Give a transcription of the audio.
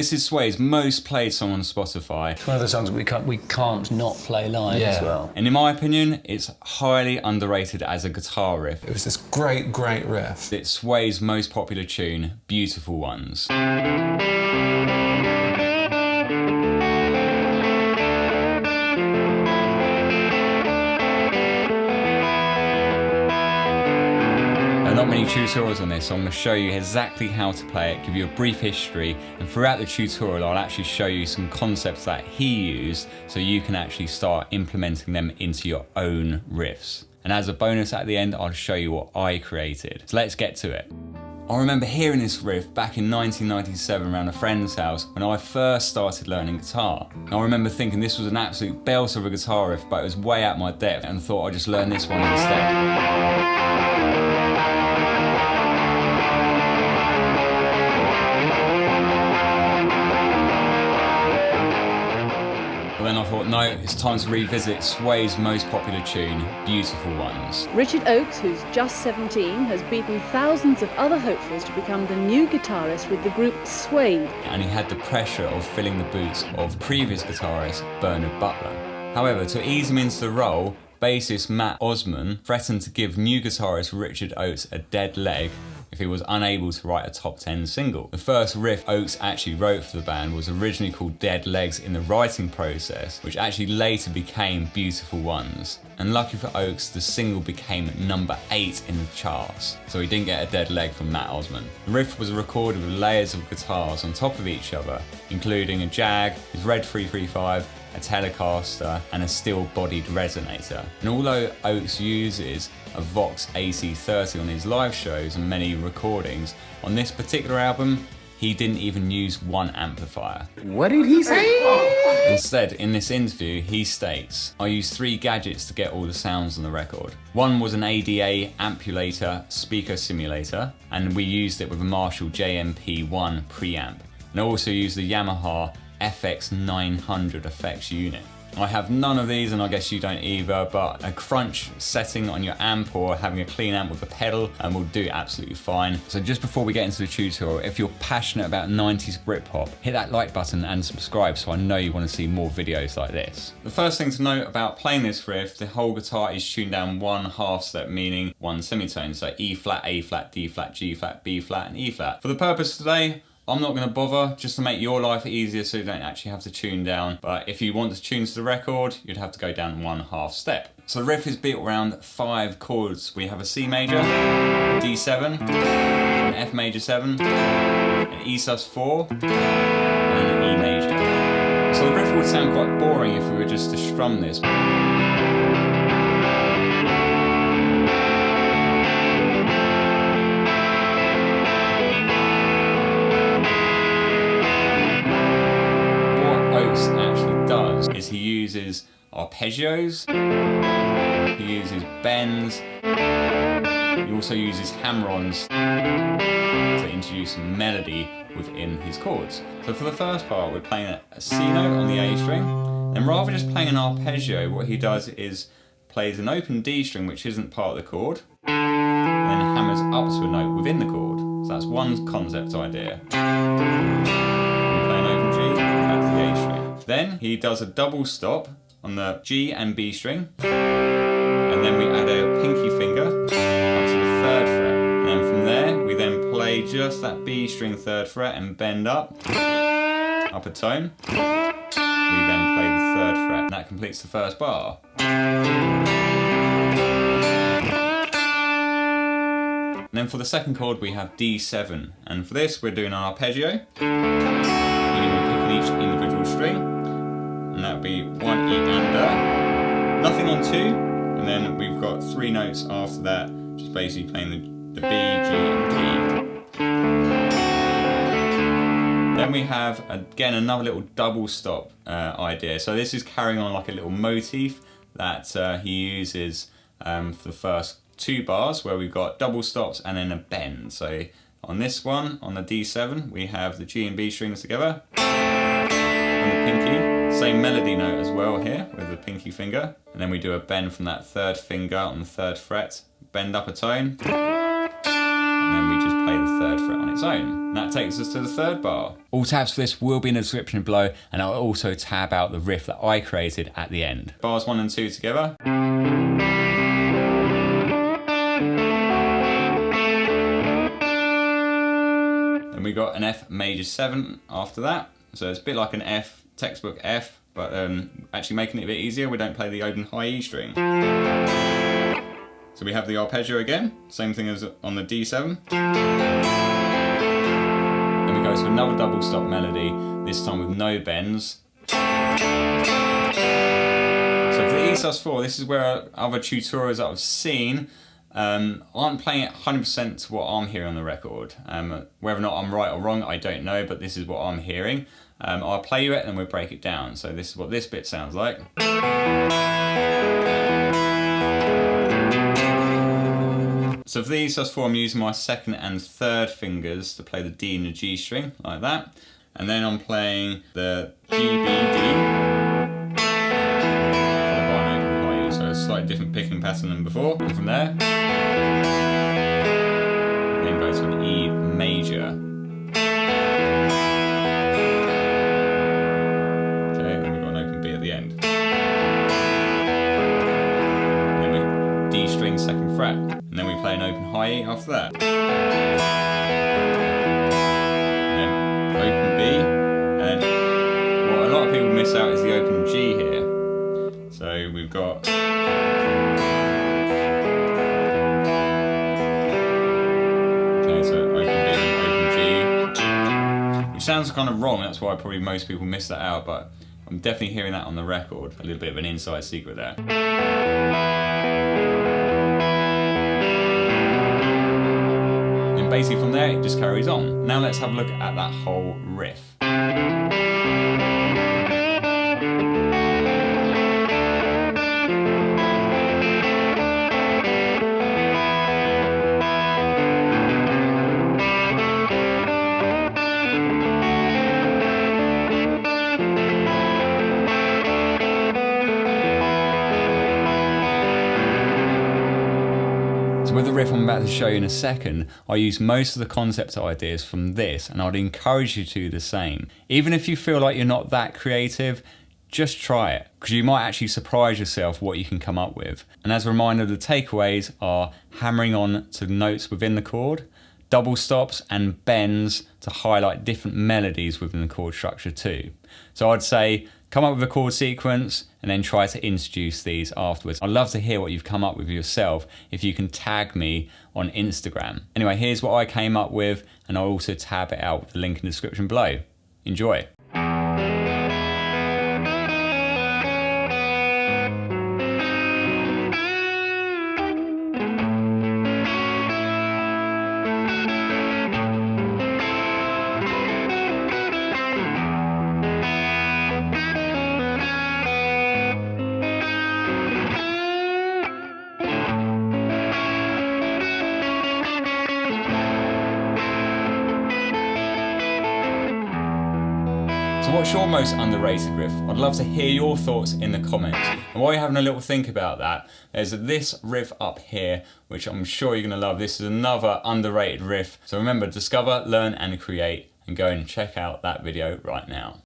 This is Suede's most played song on Spotify. It's one of the songs we can't not play live as well. And in my opinion, it's highly underrated as a guitar riff. It was this great, great riff. It's Suede's most popular tune, Beautiful Ones. Not many tutorials on this, so I'm going to show you exactly how to play it, give you a brief history, and throughout the tutorial I'll actually show you some concepts that he used so you can actually start implementing them into your own riffs. And as a bonus at the end, I'll show you what I created. So let's get to it. I remember hearing this riff back in 1997 around a friend's house when I first started learning guitar. And I remember thinking this was an absolute belter of a guitar riff, but it was way out my depth, and thought I'd just learn this one instead. But then I thought, no, it's time to revisit Suede's most popular tune, Beautiful Ones. Richard Oakes, who's just 17, has beaten thousands of other hopefuls to become the new guitarist with the group Suede. And he had the pressure of filling the boots of previous guitarist Bernard Butler. However, to ease him into the role, bassist Matt Osman threatened to give new guitarist Richard Oakes a dead leg if he was unable to write a top 10 single. The first riff Oakes actually wrote for the band was originally called Dead Legs in the writing process, which actually later became Beautiful Ones. And lucky for Oakes, the single became number 8 in the charts, so he didn't get a dead leg from Matt Osman. The riff was recorded with layers of guitars on top of each other, including a Jag, his Red 335, a Telecaster, and a steel-bodied resonator. And although Oakes uses a Vox AC30 on his live shows and many recordings, on this particular album, he didn't even use one amplifier. What did he say? Instead, in this interview, he states, I used 3 gadgets to get all the sounds on the record. One was an ADA Ampulator speaker simulator, and we used it with a Marshall JMP1 preamp. And I also used the Yamaha FX900 effects unit. I have none of these, and I guess you don't either, but a crunch setting on your amp or having a clean amp with a pedal will do absolutely fine. So just before we get into the tutorial, if you're passionate about 90s Britpop, hit that like button and subscribe so I know you want to see more videos like this. The first thing to note about playing this riff, the whole guitar is tuned down 1/2 step, meaning 1 semitone, so E flat, A flat, D flat, G flat, B flat, and E flat. For the purpose today, I'm not going to bother, just to make your life easier so you don't actually have to tune down. But if you want to tune to the record, you'd have to go down 1/2 step. So the riff is built around 5 chords. We have a C major, a D7, an F major 7, an E sus4, and an E major. So the riff would sound quite boring if we were just to strum this. Actually does is he uses arpeggios, he uses bends, he also uses hammer-ons to introduce melody within his chords. So for the first part, we're playing a C note on the A string, and rather than just playing an arpeggio, what he does is plays an open D string which isn't part of the chord, and then hammers up to a note within the chord. So that's one concept idea. Then he does a double stop on the G and B string, and then we add a pinky finger up to the 3rd fret. And then from there, we then play just that B string 3rd fret and bend up a tone. We then play the 3rd fret, and that completes the first bar. And then for the second chord, we have D7, and for this, we're doing an arpeggio. Meaning we're picking each individual string. And that would be 1 E under, nothing on 2, and then we've got 3 notes after that, just basically playing the B, G, and G. Then we have, again, another little double stop idea. So this is carrying on like a little motif that he uses for the first 2 bars, where we've got double stops and then a bend. So on this one, on the D7, we have the G and B strings together, and the pinky. Same melody note as well here with the pinky finger, and then we do a bend from that 3rd finger on the 3rd fret, bend up a tone, and then we just play the 3rd fret on its its own. And that takes us to the third bar. All tabs for this will be in the description below, and I'll also tab out the riff that I created at the end. Bars 1 and 2 together. Then we got an F major 7 after that. So it's a bit like an F, textbook F, but actually making it a bit easier, we don't play the open high E string. So we have the arpeggio again, same thing as on the D7. Then we go to another double stop melody, this time with no bends. So for the E+4, this is where other tutorials that I've seen aren't playing it 100% to what I'm hearing on the record. Whether or not I'm right or wrong, I don't know, but this is what I'm hearing. I'll play you it and then we'll break it down. So this is what this bit sounds like. So for the E+4, I'm using my second and third fingers to play the D and the G string, like that. And then I'm playing the G, B, D. So a slightly different picking pattern than before. And from there, then go to an E major. Okay, then we've got an open B at the end. And then we D string second fret. And then we play an open high E after that. And then open B. And what a lot of people miss out is the open G here. So we've got sounds kind of wrong, that's why probably most people miss that out, but I'm definitely hearing that on the record. A little bit of an inside secret there. And basically from there it just carries on. Now let's have a look at that whole riff. So with the riff I'm about to show you in a second, I use most of the concept ideas from this, and I'd encourage you to do the same. Even if you feel like you're not that creative, just try it, because you might actually surprise yourself what you can come up with. And as a reminder, the takeaways are hammering on to notes within the chord, double stops and bends to highlight different melodies within the chord structure too. So I'd say come up with a chord sequence and then try to introduce these afterwards. I'd love to hear what you've come up with yourself if you can tag me on Instagram. Anyway, here's what I came up with, and I'll also tab it out with the link in the description below. Enjoy. So what's your most underrated riff? I'd love to hear your thoughts in the comments. And while you're having a little think about that, there's this riff up here, which I'm sure you're gonna love. This is another underrated riff. So remember, discover, learn, and create, and go and check out that video right now.